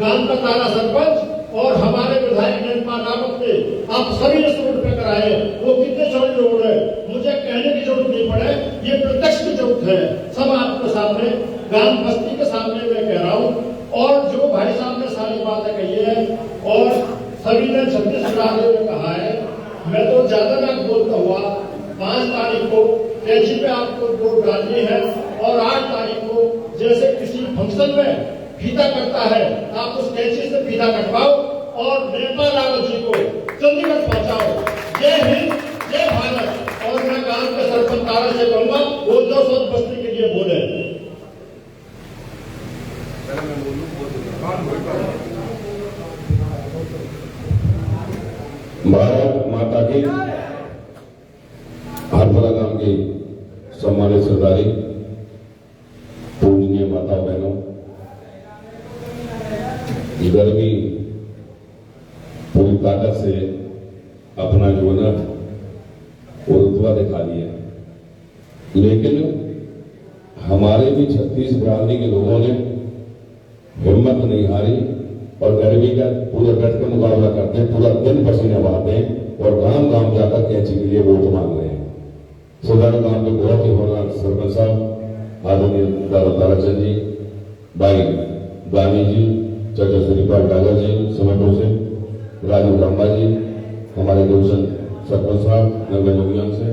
गांव का तारा सरपंच और हमारे विधायक नरेंद्र रावत ने आप सभी इस रोड पे कराए, वो कितने चौड़ी रोड है, मुझे कहने की जरूरत नहीं पड़े, ये प्रत्यक्ष की जरूरत है, सब आपके सामने, गांव बस्ती के सामने मैं कह रहा हूँ। और जो भाई साहब ने सारी बातें कही है और सभी ने 36 राज्यों में कहा है, मैं तो ज्यादा ना बोलता हुआ 5 तारीख को कैंची पे आपको वोट डालनी है और 8 तारीख को जैसे किसी फंक्शन में फीता कटता है, आप उस कैंची से फीता कटवाओ और नेता रावत जी को चंडीगढ़ पहुंचाओ। जय हिंद, जय भारत। और मैं गांव के सरपंच तारा से कहूंगा वो 200 बस्ती के लिए बोले। भारत माता की, हरफला गांव की सम्मानित सरदारी, पूजनीय माता बहनों, गर्मी पूरी ताकत से अपना जो है वो रुतबा दिखा लिया, लेकिन हमारे भी 36 बिरादरी के लोगों ने हिम्मत नहीं हारी और गर्मी का पूरा डट के मुकाबला करते हैं, पूरा दिन पसीने बहाते हैं और गांव गांव जाकर कैंची के लिए वोट मांग रहे हैं। सदर गांव के बहुत ही होनहार सरपंच साहब आदरणीय ताराचंद जी, भाई गानी जी, चाचा श्रीपाल डागर जी समेटो से, राजू ब्रह्मा जी, हमारे डिवीजन सरपंच साहब नगर योगियान से,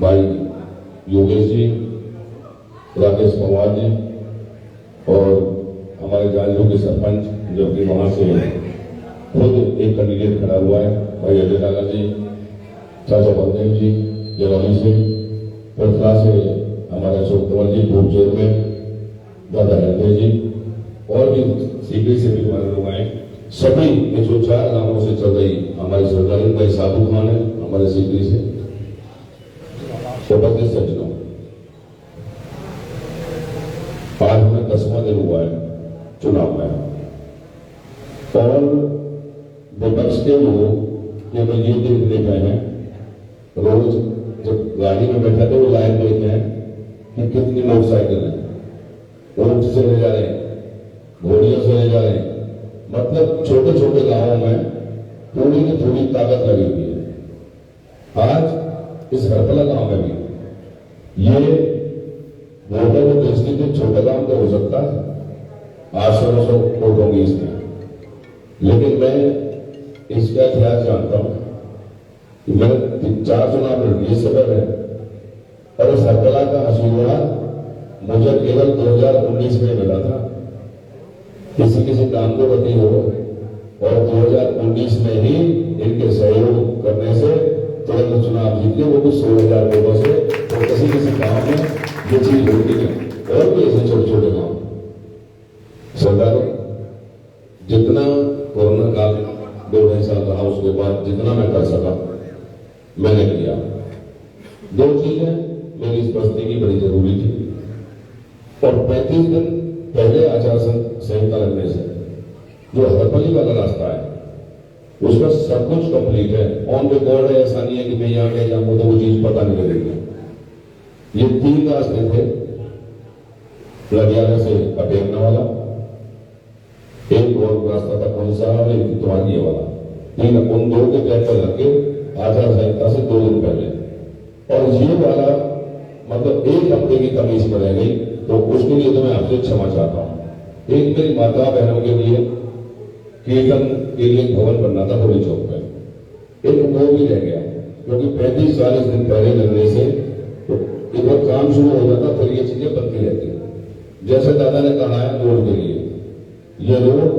भाई योगेश जी, राकेश पवार जी और हमारे जांजू के सरपंच जो कि वहां से खुद एक कैंडिडेट खड़ा हुआ है, भाई अजय डागर जी, चाचा बलदेव जी जलौली से, पथरा से हमारे अशोक कंवर जी पूर्व चेयरमैन, दादा हृदय जी और भी सीकरी से भी हमारे लोग आए। सभी 104 गांवों से चल रही हमारी सरदारी, भाई साबू खान है हमारे सीकरी से, उपस्थित सज्जनों, आज हमें 10वां दिन हुआ है चुनाव में और विपक्ष के लोग ये मैं ये देखने गए हैं, रोज जब गाड़ी में बैठा थे वो लाइन देखते हैं कि कितनी मोटरसाइकिल है, ऊंट से ले जा रहे हैं, घोड़ियों से ले जा रहे हैं, मतलब छोटे छोटे गांवों में पूरी की पूरी ताकत लगी हुई है। आज इस हरपला गांव में भी ये वोटर को देखने के छोटा गांव तो हो सकता है, 800-900 वोट होंगे इसमें, लेकिन मैं इसका इतिहास जानता हूं कि मैंने 4 चुनाव लड़े, ये सबक है। और इस हरपला का आशीर्वाद मुझे केवल 2019 में मिला था, किसी काम को गति हो, और 2019 में ही इनके सहयोग करने से तुरंत चुनाव जीत गए, वो भी 16,000 वोटों से। और किसी गांव में ये चीज होती है और भी ऐसे छोटे छोटे गांव। सरदारों, जितना कोरोना काल 2-2.5 साल रहा, उसके बाद जितना मैं कर सका मैंने किया। 2 चीजें मेरी इस बस्ती की बड़ी जरूरी थी और 35 दिन पहले आचार संहिता लगने से जो हरपली वाला रास्ता है उसका सब कुछ कंप्लीट है, ऑन रिकॉर्ड है। ऐसा नहीं है कि मैं यहाँ गया जाऊंगा तो वो चीज पता नहीं लगेगी। ये 3 रास्ते थे, लगियाना से अटेरना वाला, एक और रास्ता था कौन सा, एक तुम्हारी वाला, 3 उन 2 के तय पर लग के आचार संहिता से 2 दिन पहले। और ये वाला मतलब 1 हफ्ते की कमी इसमें रह गई, तो उसके लिए तो मैं आपसे क्षमा चाहता हूँ। एक मेरी माता बहनों के लिए कीर्तन के लिए भवन बनना था होली चौक पे, एक वो भी रह गया क्योंकि 35-40 दिन पहले लगने से तो एक बार काम शुरू हो जाता, फिर ये चीजें बनती रहती। जैसे दादा ने कहा है रोड के लिए, ये रोड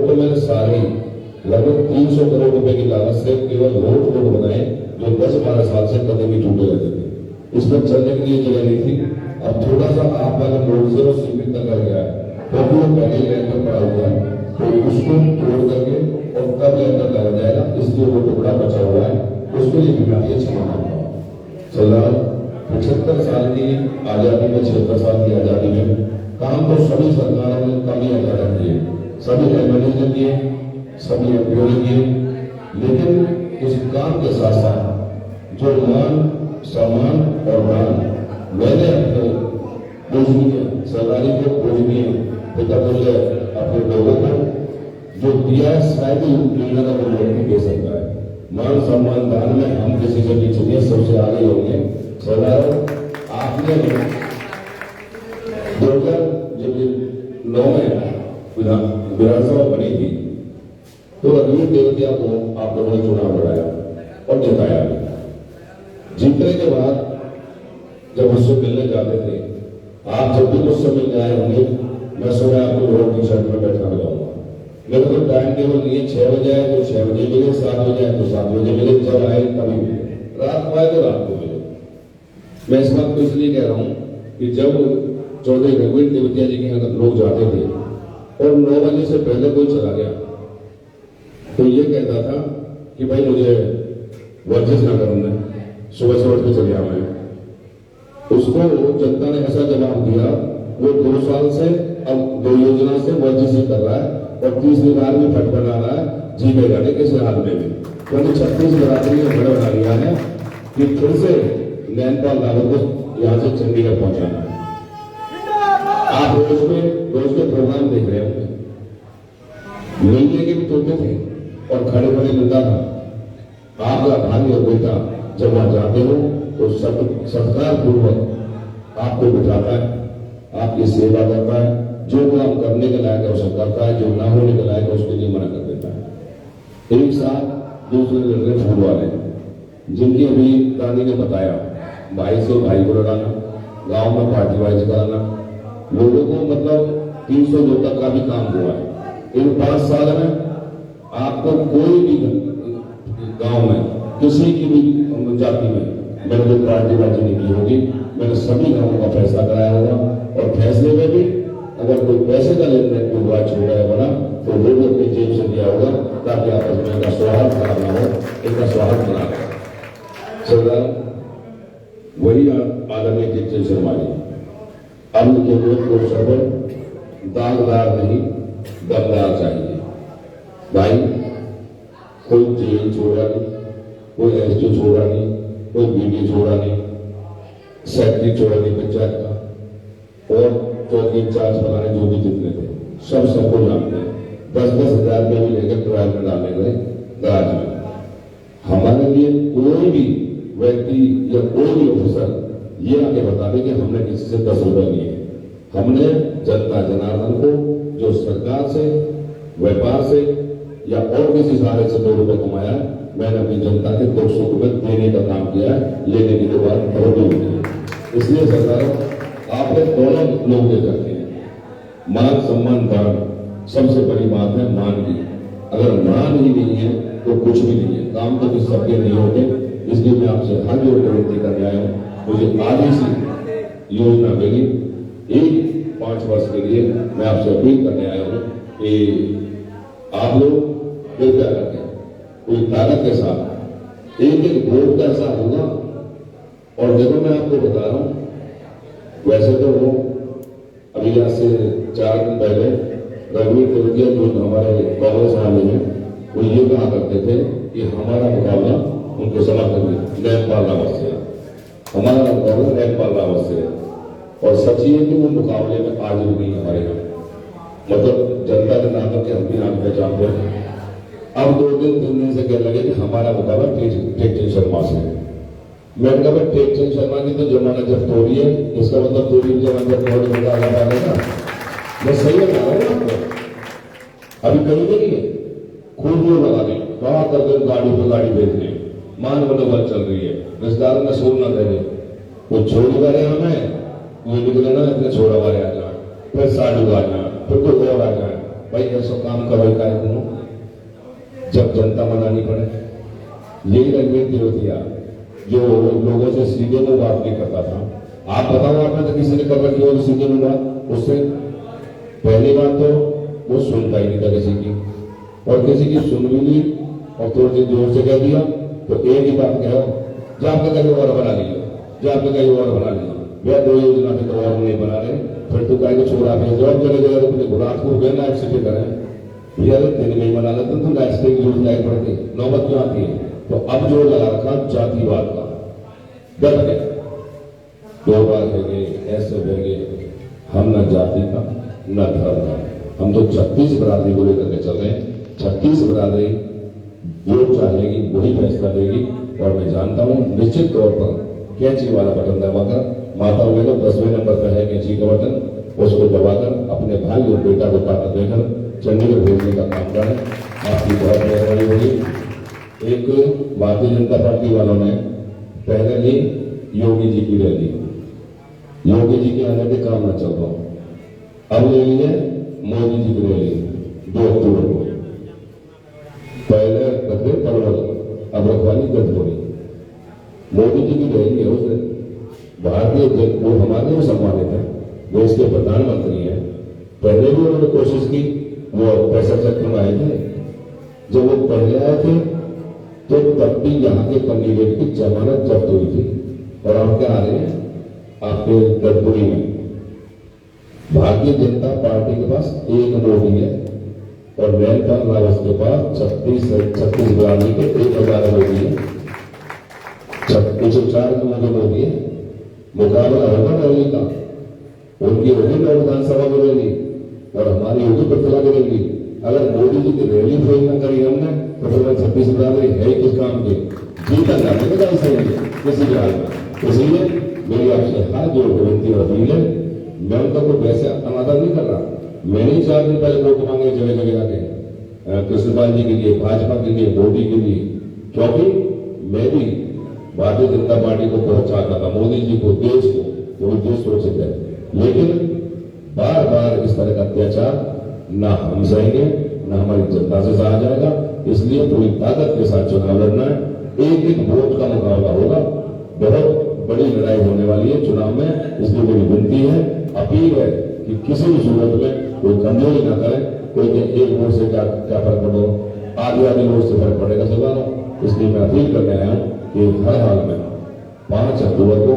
तो मैंने सारी लगभग 300 करोड़ रुपए की लागत से केवल रोड बनाए जो 10-12 साल से कभी भी टूटे रहते थे। इसमें चलने के लिए जगह नहीं थी। अब थोड़ा सा आप वाला रोड से वो सीमित तक कर गया है, क्योंकि वो पहले लैंडर पड़ा हुआ है, तो उसको तोड़ करके और कब लैंडर लगा जाएगा इसलिए वो टुकड़ा बचा हुआ है, उसके लिए भी काफी अच्छा मानता हूँ। सरदार 75 साल की आजादी में, 76 साल की आजादी में काम तो सभी सरकारों ने कम ही ज्यादा किए, सभी एमएलए ने किए, सभी एमपीओ ने किए, लेकिन इस काम के साथ साथ जो मान सम्मान और दान मैंने अपने पूजनीय सरदारी को पूजनीय पिता तुल्य अपने लोगों को जो दिया है, शायद ही प्रेरणा का कोई नहीं दे सकता है। मान सम्मान दान में हम किसी से पीछे नहीं, सबसे आगे होंगे। सरदार आपने 2009 में विधानसभा बनी थी तो रघुवीर देवतिया को आप लोगों ने चुनाव लड़ाया और जिताया। जीतने के बाद जब उससे मिलने जाते थे, आप जब भी मुझसे मिलने आए होंगे, मैं सुबह आपको रोड टी शर्ट में बैठा मिलाऊंगा। मेरे को टाइम टेबल नहीं है, 6 बजे आए तो 6 बजे मिले, 7 बजे आए तो 7 बजे मिले, जब आए तभी मिले, रात को आए तो रात को मिले। मैं इस बात को इसलिए कह रहा हूँ कि जब चौधरी रघुवीर देवतिया जी के यहाँ लोग जाते थे और 9 बजे से पहले कोई चला गया तो ये कहता था कि भाई मुझे वर्जिश ना करना, सुबह से उठ के चले आए। उसको जनता ने ऐसा जवाब दिया, वो 2 साल से अब 2 योजना से वर्जिश ही कर रहा है और 30 बार भी फट बना रहा है, जी में जाने किस हाल में भी, क्योंकि 36 बरादरी ने बड़ा बना लिया है कि फिर से नैनपाल रावत को यहाँ से चंडीगढ़ पहुंचाना है। आप रोज के प्रोग्राम देख रहे होंगे, मिलने के भी तोते थे और खड़े खड़े मिलता था। आपका भाई और बेटा जब वहां जाते हो तो सत्कार पूर्वक आपको बिठाता है, आपकी सेवा करता है, जो काम करने के लायक है उसे करता है, जो ना होने के लायक है उसके लिए मना कर देता है। एक साथ दूसरे लड़के फूल वाले जिनकी अभी रानी ने बताया, भाई से भाई को लड़ाना, गांव में पार्टी वाइज कराना, लोगों को मतलब 302 तक का भी काम हुआ है। इन 5 साल में आपको कोई भी गांव में किसी की भी जाति में मैंने कोई पार्टी बाजी नहीं की होगी। मैंने सभी गांवों का फैसला कराया होगा और फैसले में भी अगर कोई पैसे का लेन देन हुआ छोटा है बना तो वो भी अपनी जेब से दिया होगा ताकि आपस में इनका स्वागत खराब ना हो, इनका स्वागत बना रहे। सरदार वही आदरणीय टीचर शर्मा जी, अब के लिए कोई सर्वर दागदार नहीं दमदार चाहिए। भाई कोई जेल छोड़ा नहीं, कोई एसडी छोड़ा नहीं, कोई बीडी छोड़ा नहीं, सेक्रेटरी छोड़ा नहीं पंचायत का, और चौकी इंचार्ज बनाने जो भी जितने थे सब सबको जानते हैं। 10-10 हजार रुपये भी लेकर ट्रायल में डालने गए दराज में। हमारे लिए कोई भी व्यक्ति या कोई भी ऑफिसर ये आगे बता दे कि हमने किसी से 10 रुपए लिए, हमने जनता जनार्दन को जो सरकार से, व्यापार से या और किसी सहारे से 2 रुपए कमाया, मैंने अपनी जनता के 200 रुपए देने का काम किया है, लेने की तो बात बहुत दूर है। इसलिए सरकार आपने दोनों लोग दे करते हैं, मान सम्मान दान सबसे बड़ी बात है मान की। अगर मान ही नहीं है तो कुछ भी नहीं है, काम तो कुछ सबके नहीं होते। इसलिए मैं आपसे हाथ जोड़ कर विनती करने आया हूँ, मुझे आगे से योजना मिली, एक 5 वर्ष के लिए मैं आपसे अपील करने आया हूँ कि आप लोग कृपया करके पूरी ताकत के साथ एक वोट का ऐसा होगा। और देखो मैं आपको बता रहा हूँ, वैसे तो वो अभी आज से 4 दिन पहले रघुवीर देवतिया जो हमारे कांग्रेस वाले हैं वो ये कहा करते थे कि हमारा मुकाबला उनको समर्थन में नैनपाल रावत से, हमारा मुकाबला नैनपाल रावत से। और सच ये है कि वो मुकाबले में आज भी नहीं हमारे यहाँ, मतलब जनता के नाम के हम भी नाम पहचानते हैं। अब 2 दिन 3 दिन से कहने लगे कि हमारा मुकाबला टेकचंद शर्मा से। मैंने कहा टेकचंद शर्मा की तो जमाना जब तोड़ी है, इसका मतलब तोड़ी जमाना जब तोड़ी होगा ना, मैं सही बता रहा हूँ आपको। अभी कहीं नहीं है, खूब जोर लगा दें, कहा करके गाड़ी पे गाड़ी भेजने, मान मनोबल चल रही है, रिश्तेदार में सोल ना दे, वो छोड़ रहे हमें, वो निकले ना इतने छोड़ा वाले आ जाए, फिर साधु आ जाए, फिर कोई और आ जाए। भाई ऐसा काम करो का जब जनता मनानी पड़े। यही रघुवीर देवतिया जो लोगों से सीधे में बात नहीं करता था। आप बताओ, आपने तो किसी ने कर रखी हो सीधे में बात उससे? पहली बात तो वो सुनता ही नहीं था किसी की, और किसी की सुन भी ली और थोड़ी जोर से कह दिया तो एक ही बात कहो, जो आपने कहीं और बना लिया, जो आपने कहीं और बना लिया, वह 2 योजना थे तो और नहीं बना रहे, फिर तो कहेंगे छोड़ा भेज जाओ, जगह जगह अपने गुलाब को गए ना एक्सिट करें। भैया 3 महीने मना लेते तो लाइफ जोर लाइक पड़ती, नौबत क्यों आती है? तो अब जोर लगा रखा जातिवाद का, डट गए, 2 बार कहेंगे, ऐसे कहेंगे, हम न जाति का न धर्म का, हम तो 36 बिरादरी को लेकर के चल रहे हैं। 36 बिरादरी जो चाहेगी वही फैसला देगी, और मैं जानता हूं निश्चित तौर पर कैंची वाला बटन दबाकर, माता हुए तो 10वें नंबर पर है कैंची का बटन, उसको दबाकर अपने भाई और बेटा को ताकत देकर चंडीगढ़ भेजने का काम करें। आपकी बहुत मेहरबानी होगी। एक भारतीय जनता पार्टी वालों ने पहले ली योगी जी की रैली, योगी जी के आने के काम न चल रहा, अब ले लिए मोदी जी की रैली 2 अक्टूबर को। पहले रखे पलवल, अब रखवाली गठबोरी। मोदी जी की रैली है, उसने भारतीय वो हमारे भी सम्मानित है, वो इसके प्रधानमंत्री हैं। पहले भी उन्होंने कोशिश की, वो 65 चक्र में आए थे। जब वो पहले आए थे तो तब भी यहाँ के कैंडिडेट की जमानत जब्त हुई थी, और आप क्या आ रहे हैं आपके गठबोरी में। भारतीय जनता पार्टी के पास एक मोदी है, और नैनपाल रावत के पास 36 बिरादरी के 1000 मोदी है, 104 के मोदी है। मुकाबला होगा रैली का, उनकी होगी नौ विधानसभा में रैली, और हमारी होगी पृथ्वी की रैली। अगर मोदी जी की रैली फेल न करी हमने तो फिर 36 बिरादरी है ही किस काम के, जीता जाने का सही है किसी भी हाल में। इसलिए मेरी आपसे हाथ जोड़ के विनती और अपील है, मैं उनका कोई वैसे अनादर नहीं कर रहा। मैंने 4 दिन पहले वोट मांगे जगह जगह जाके, कृष्णपाल जी के लिए, भाजपा के लिए, मोदी के लिए, क्योंकि मैं भी भारतीय जनता पार्टी को बहुत चाहता था, मोदी जी को, देश को, वो देश सुरक्षित है। लेकिन बार बार इस तरह का अत्याचार ना हम सहेंगे, ना हमारी जनता से सहा जाएगा। इसलिए पूरी ताकत के साथ चुनाव लड़ना है। एक वोट का मुकाबला होगा, बहुत बड़ी लड़ाई होने वाली है चुनाव में। इसलिए मेरी विनती है, अपील है कि किसी भी सूरत में कोई कमजोरी ना करे। कोई एक वोट से क्या फर्क पड़ो, आधी वोट से फर्क पड़ेगा सरकारों। इसलिए मैं अपील करने आया हूँ कि हर हाल में 5 अक्टूबर को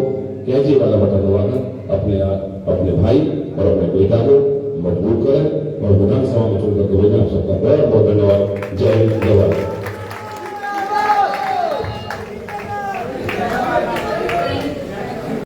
कैंची वाला बटन दबाकर अपने भाई और अपने बेटा को मजबूत करें, और विधानसभा में चुनकर भेजें। आप सबका बहुत बहुत धन्यवाद। जय हिंद।